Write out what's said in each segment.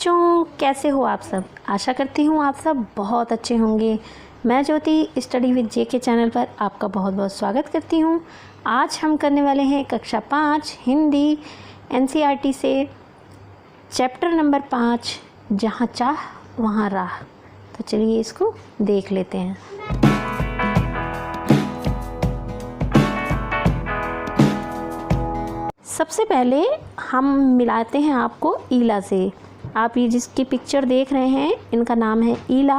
बच्चों, कैसे हो आप सब। आशा करती हूँ आप सब बहुत अच्छे होंगे। मैं ज्योति स्टडी विद जे के चैनल पर आपका बहुत बहुत स्वागत करती हूँ। आज हम करने वाले हैं कक्षा 5 हिंदी एनसीईआरटी से चैप्टर नंबर 5 जहाँ चाह वहाँ राह। तो चलिए इसको देख लेते हैं। सबसे पहले हम मिलाते हैं आपको ईला से। आप ये जिसकी पिक्चर देख रहे हैं इनका नाम है ईला।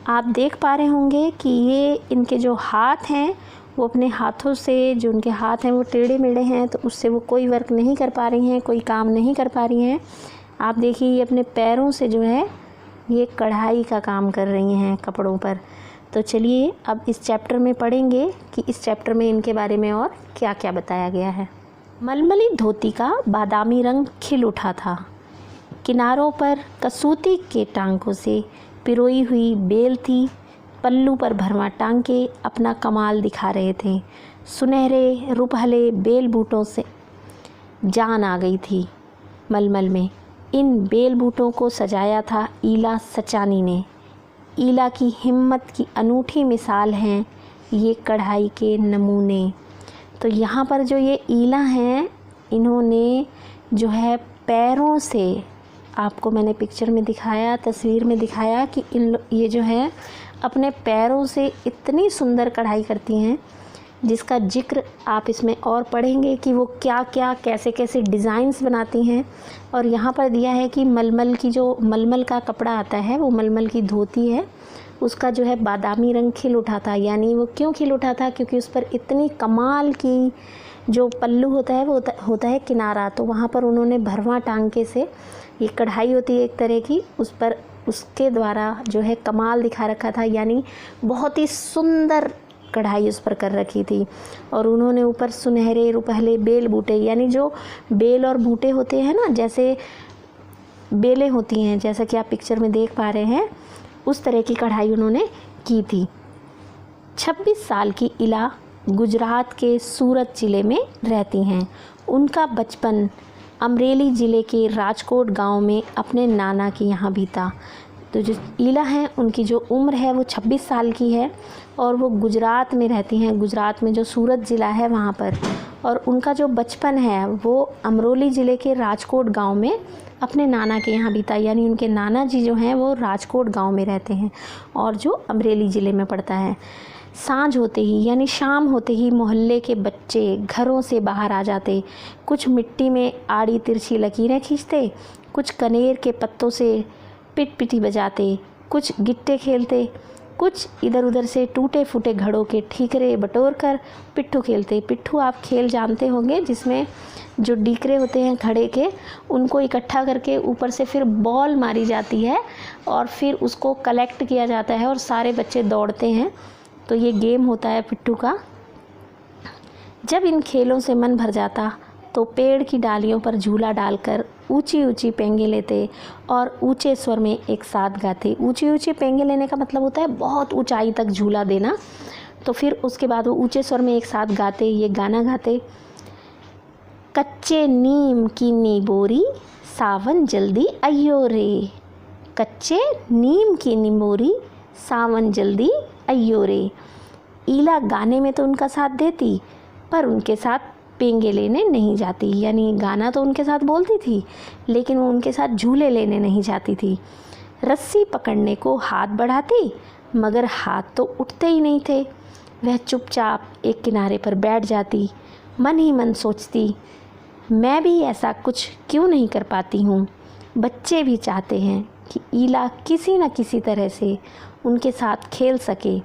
आप देख पा रहे होंगे कि ये इनके जो हाथ हैं वो अपने हाथों से, जो उनके हाथ हैं वो टेढ़े मेढ़े हैं, तो उससे वो कोई वर्क नहीं कर पा रही हैं, कोई काम नहीं कर पा रही हैं। आप देखिए ये अपने पैरों से जो है ये कढ़ाई का काम कर रही हैं कपड़ों पर। तो चलिए अब इस चैप्टर में पढ़ेंगे कि इस चैप्टर में इनके बारे में और क्या क्या बताया गया है। मलमली धोती का बादामी रंग खिल उठा था। किनारों पर कसूती के टांकों से पिरोई हुई बेल थी। पल्लू पर भरवा टांके अपना कमाल दिखा रहे थे। सुनहरे रुपहले बेल बूटों से जान आ गई थी मलमल में। इन बेल बूटों को सजाया था ईला सचानी ने। ईला की हिम्मत की अनूठी मिसाल हैं ये कढ़ाई के नमूने। तो यहाँ पर जो ये ईला हैं इन्होंने जो है पैरों से, आपको मैंने पिक्चर में दिखाया, तस्वीर में दिखाया कि ये जो है अपने पैरों से इतनी सुंदर कढ़ाई करती हैं जिसका जिक्र आप इसमें और पढ़ेंगे कि वो क्या क्या कैसे कैसे डिज़ाइंस बनाती हैं। और यहाँ पर दिया है कि मलमल की जो मलमल का कपड़ा आता है वो मलमल की धोती है, उसका जो है बादामी रंग खिल उठा था। यानी वो क्यों खिल उठा था? क्योंकि उस पर इतनी कमाल की जो पल्लू होता है वो होता है किनारा, तो वहाँ पर उन्होंने भरवा टांके से, ये कढ़ाई होती है एक तरह की, उस पर उसके द्वारा जो है कमाल दिखा रखा था। यानी बहुत ही सुंदर कढ़ाई उस पर कर रखी थी। और उन्होंने ऊपर सुनहरे रुपहले बेल बूटे, यानी जो बेल और बूटे होते हैं ना, जैसे बेलें होती हैं जैसा कि आप पिक्चर में देख पा रहे हैं, उस तरह की कढ़ाई उन्होंने की थी। 26 साल की ईला गुजरात के सूरत ज़िले में रहती हैं। उनका बचपन अमरेली ज़िले के राजकोट गांव में अपने नाना के यहाँ बीता। तो जो ईला हैं उनकी जो उम्र है वो 26 साल की है और वो गुजरात में रहती हैं, गुजरात में जो सूरत ज़िला है वहाँ पर। और उनका जो बचपन है वो अमरोली ज़िले के राजकोट गांव में अपने नाना के यहाँ बीता। यानी उनके नाना जी जो हैं वो राजकोट गांव में रहते हैं और जो अमरेली ज़िले में पड़ता है। सांझ होते ही यानी शाम होते ही मोहल्ले के बच्चे घरों से बाहर आ जाते। कुछ मिट्टी में आड़ी तिरछी लकीरें खींचते, कुछ कनेर के पत्तों से पिट-पिटी बजाते, कुछ गिट्टे खेलते, कुछ इधर उधर से टूटे फूटे घड़ों के ठीकरे बटोर कर पिट्ठू खेलते। पिट्ठू आप खेल जानते होंगे, जिसमें जो डीकरे होते हैं घड़े के, उनको इकट्ठा करके ऊपर से फिर बॉल मारी जाती है और फिर उसको कलेक्ट किया जाता है और सारे बच्चे दौड़ते हैं। तो ये गेम होता है पिट्ठू का। जब इन खेलों से मन भर जाता तो पेड़ की डालियों पर झूला डालकर ऊंची ऊंची पेंगे लेते और ऊंचे स्वर में एक साथ गाते। ऊंची ऊंची पेंगे लेने का मतलब होता है बहुत ऊंचाई तक झूला देना। तो फिर उसके बाद वो ऊंचे स्वर में एक साथ गाते, ये गाना गाते। कच्चे नीम की निबोरी सावन जल्दी अयो रे। कच्चे नीम की निबोरी सावन जल्दी अयो रे। ईला गाने में तो उनका साथ देती पर उनके साथ पेंगे लेने नहीं जाती। यानी गाना तो उनके साथ बोलती थी लेकिन वो उनके साथ झूले लेने नहीं जाती थी। रस्सी पकड़ने को हाथ बढ़ाती मगर हाथ तो उठते ही नहीं थे। वह चुपचाप एक किनारे पर बैठ जाती, मन ही मन सोचती, मैं भी ऐसा कुछ क्यों नहीं कर पाती हूँ। बच्चे भी चाहते हैं कि ईला किसी न किसी तरह से उनके साथ खेल सके।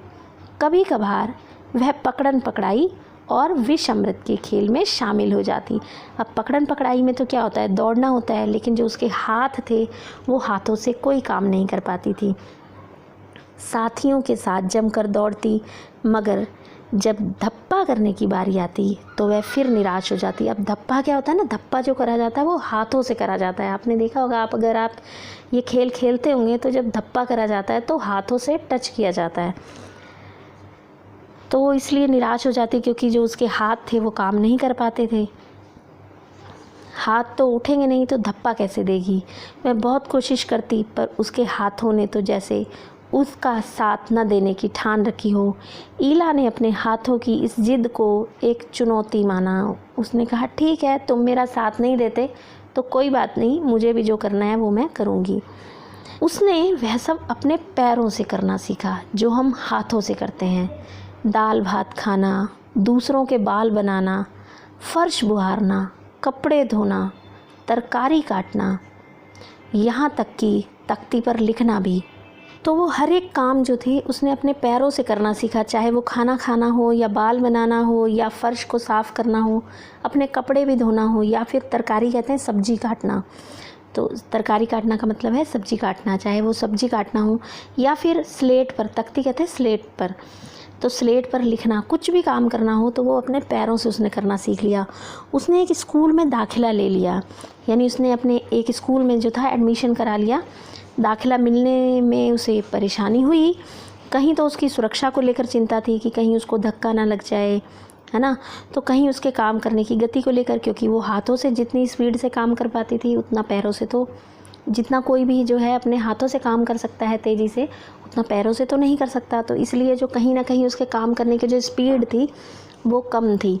कभी कभार वह पकड़न पकड़ाई और विष अमृत के खेल में शामिल हो जाती। अब पकड़न पकड़ाई में तो क्या होता है, दौड़ना होता है, लेकिन जो उसके हाथ थे वो हाथों से कोई काम नहीं कर पाती थी। साथियों के साथ जमकर दौड़ती मगर जब धप्पा करने की बारी आती तो वह फिर निराश हो जाती। अब धप्पा क्या होता है ना, धप्पा जो करा जाता है वो हाथों से करा जाता है। आपने देखा होगा, आप अगर आप ये खेल खेलते होंगे तो जब धप्पा करा जाता है तो हाथों से टच किया जाता है। तो वो इसलिए निराश हो जाती क्योंकि जो उसके हाथ थे वो काम नहीं कर पाते थे। हाथ तो उठेंगे नहीं तो धप्पा कैसे देगी। मैं बहुत कोशिश करती पर उसके हाथों ने तो जैसे उसका साथ न देने की ठान रखी हो। ईला ने अपने हाथों की इस जिद को एक चुनौती माना। उसने कहा, ठीक है, तुम मेरा साथ नहीं देते तो कोई बात नहीं, मुझे भी जो करना है वो मैं करूँगी। उसने वह सब अपने पैरों से करना सीखा जो हम हाथों से करते हैं। दाल भात खाना, दूसरों के बाल बनाना, फर्श बुहारना, कपड़े धोना, तरकारी काटना, यहाँ तक कि तख्ती पर लिखना भी। तो वो हर एक काम जो थी उसने अपने पैरों से करना सीखा, चाहे वो खाना खाना हो या बाल बनाना हो या फ़र्श को साफ़ करना हो, अपने कपड़े भी धोना हो, या फिर तरकारी कहते हैं सब्ज़ी काटना। तो तरकारी काटना का मतलब है सब्ज़ी काटना, चाहे वो सब्ज़ी काटना हो या फिर स्लेट पर, तख्ती कहते हैं स्लेट पर, तो स्लेट पर लिखना, कुछ भी काम करना हो तो वो अपने पैरों से उसने करना सीख लिया। उसने एक स्कूल में दाखिला ले लिया, यानी उसने अपने एक स्कूल में जो था एडमिशन करा लिया। दाखिला मिलने में उसे परेशानी हुई, कहीं तो उसकी सुरक्षा को लेकर चिंता थी कि कहीं उसको धक्का ना लग जाए, है ना, तो कहीं उसके काम करने की गति को लेकर, क्योंकि वो हाथों से जितनी स्पीड से काम कर पाती थी उतना पैरों से तो, जितना कोई भी जो है अपने हाथों से काम कर सकता है तेज़ी से, उतना पैरों से तो नहीं कर सकता। तो इसलिए जो कहीं ना कहीं उसके काम करने की जो स्पीड थी वो कम थी।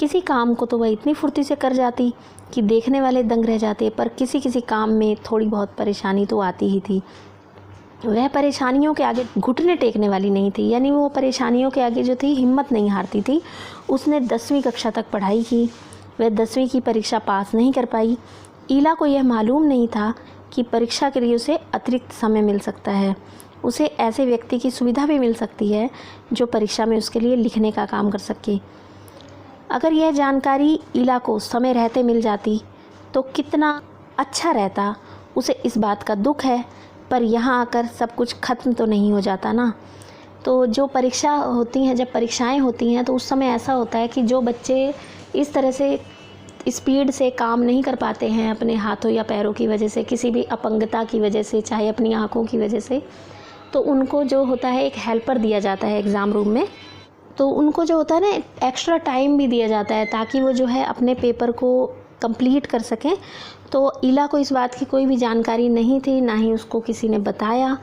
किसी काम को तो वह इतनी फुर्ती से कर जाती कि देखने वाले दंग रह जाते, पर किसी किसी काम में थोड़ी बहुत परेशानी तो आती ही थी। वह परेशानियों के आगे घुटने टेकने वाली नहीं थी, यानी वो परेशानियों के आगे जो थी हिम्मत नहीं हारती थी। उसने 10वीं कक्षा तक पढ़ाई की, वह 10वीं की परीक्षा पास नहीं कर पाई। ईला को यह मालूम नहीं था कि परीक्षा के लिए उसे अतिरिक्त समय मिल सकता है, उसे ऐसे व्यक्ति की सुविधा भी मिल सकती है जो परीक्षा में उसके लिए लिखने का काम कर सके। अगर यह जानकारी ईला को समय रहते मिल जाती तो कितना अच्छा रहता। उसे इस बात का दुख है, पर यहाँ आकर सब कुछ ख़त्म तो नहीं हो जाता ना। तो जो परीक्षा होती हैं, जब परीक्षाएं होती हैं तो उस समय ऐसा होता है कि जो बच्चे इस तरह से स्पीड से काम नहीं कर पाते हैं अपने हाथों या पैरों की वजह से, किसी भी अपंगता की वजह से, चाहे अपनी आँखों की वजह से, तो उनको जो होता है एक हेल्पर दिया जाता है एग्ज़ाम रूम में। तो उनको जो होता है ना एक्स्ट्रा टाइम भी दिया जाता है ताकि वो जो है अपने पेपर को कंप्लीट कर सकें। तो ईला को इस बात की कोई भी जानकारी नहीं थी, ना ही उसको किसी ने बताया,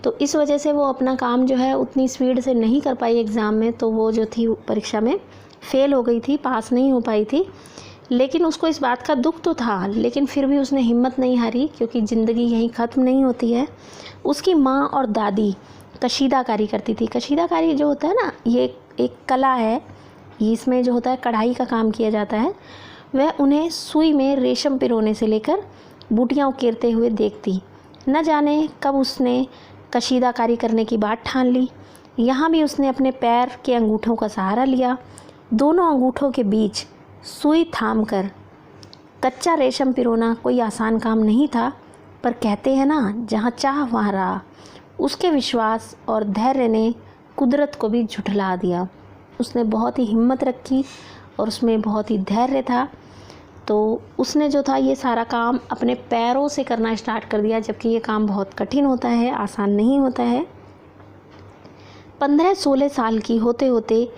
तो इस वजह से वो अपना काम जो है उतनी स्पीड से नहीं कर पाई एग्ज़ाम में। तो वो जो थी परीक्षा में फ़ेल हो गई थी, पास नहीं हो पाई थी। लेकिन उसको इस बात का दुख तो था, लेकिन फिर भी उसने हिम्मत नहीं हारी, क्योंकि ज़िंदगी यहीं ख़त्म नहीं होती है। उसकी माँ और दादी कशीदाकारी करती थी। कशीदाकारी जो होता है ना, ये एक कला है, इसमें जो होता है कढ़ाई का काम किया जाता है। वह उन्हें सुई में रेशम पिरोने से लेकर बूटियाँ उकेरते हुए देखती। न जाने कब उसने कशीदाकारी करने की बात ठान ली। यहाँ भी उसने अपने पैर के अंगूठों का सहारा लिया। दोनों अंगूठों के बीच सुई थामकर कच्चा रेशम पिरोना कोई आसान काम नहीं था, पर कहते हैं ना, जहाँ चाह वहाँ राह। उसके विश्वास और धैर्य ने कुदरत को भी झुठला दिया। उसने बहुत ही हिम्मत रखी और उसमें बहुत ही धैर्य था। तो उसने जो था ये सारा काम अपने पैरों से करना स्टार्ट कर दिया, जबकि ये काम बहुत कठिन होता है, आसान नहीं होता है। 15-16 साल की होते होते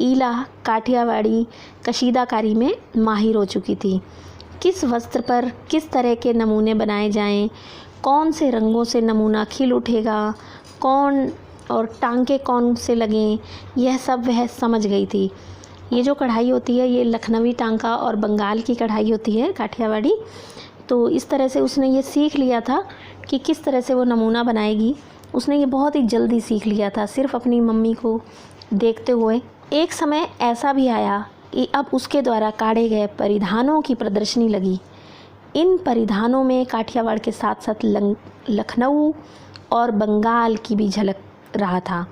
ईला काठियावाड़ी कशीदाकारी में माहिर हो चुकी थी। किस वस्त्र पर किस तरह के नमूने बनाए जाएं, कौन से रंगों से नमूना खिल उठेगा, कौन और टांके कौन से लगें, यह सब वह समझ गई थी। ये जो कढ़ाई होती है ये लखनवी टांका और बंगाल की कढ़ाई होती है, काठियावाड़ी। तो इस तरह से उसने ये सीख लिया था कि किस तरह से वो नमूना बनाएगी। उसने ये बहुत ही जल्दी सीख लिया था, सिर्फ अपनी मम्मी को देखते हुए। एक समय ऐसा भी आया कि अब उसके द्वारा काढ़े गए परिधानों की प्रदर्शनी लगी। इन परिधानों में काठियावाड़ के साथ साथ लखनऊ और बंगाल की भी झलक रहा था।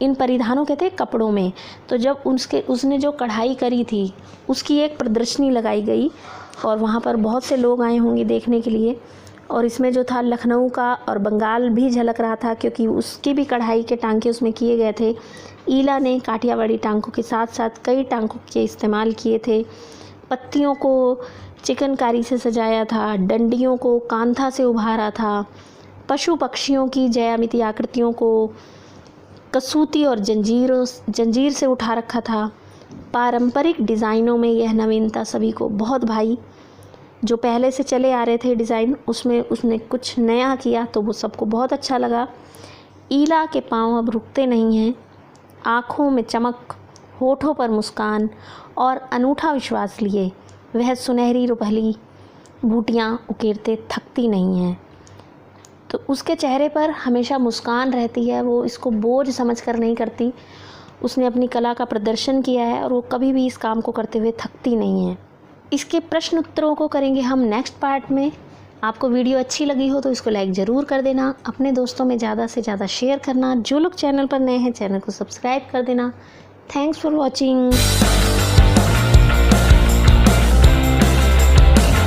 इन परिधानों कहते हैं कपड़ों में। तो जब उसने जो कढ़ाई करी थी उसकी एक प्रदर्शनी लगाई गई और वहाँ पर बहुत से लोग आए होंगे देखने के लिए। और इसमें जो था लखनऊ का और बंगाल भी झलक रहा था, क्योंकि उसकी भी कढ़ाई के टांके उसमें किए गए थे। ईला ने काठियावाड़ी टांकों के साथ साथ कई टांकों के इस्तेमाल किए थे। पत्तियों को चिकनकारी से सजाया था, डंडियों को कांथा से उभारा था, पशु पक्षियों की ज्यामितीय आकृतियों को कसूती और जंजीर से उठा रखा था। पारंपरिक डिज़ाइनों में यह नवीनता सभी को बहुत भाई। जो पहले से चले आ रहे थे डिज़ाइन उसमें उसने कुछ नया किया तो वो सबको बहुत अच्छा लगा। ईला के पाँव अब रुकते नहीं हैं, आँखों में चमक, होठों पर मुस्कान और अनूठा विश्वास लिए वह सुनहरी रुपहली बूटियाँ उकेरते थकती नहीं हैं। तो उसके चेहरे पर हमेशा मुस्कान रहती है, वो इसको बोझ समझकर नहीं करती। उसने अपनी कला का प्रदर्शन किया है और वो कभी भी इस काम को करते हुए थकती नहीं है। इसके प्रश्न उत्तरों को करेंगे हम नेक्स्ट पार्ट में। आपको वीडियो अच्छी लगी हो तो इसको लाइक ज़रूर कर देना, अपने दोस्तों में ज़्यादा से ज़्यादा शेयर करना। जो लोग चैनल पर नए हैं चैनल को सब्सक्राइब कर देना। Thanks for watching.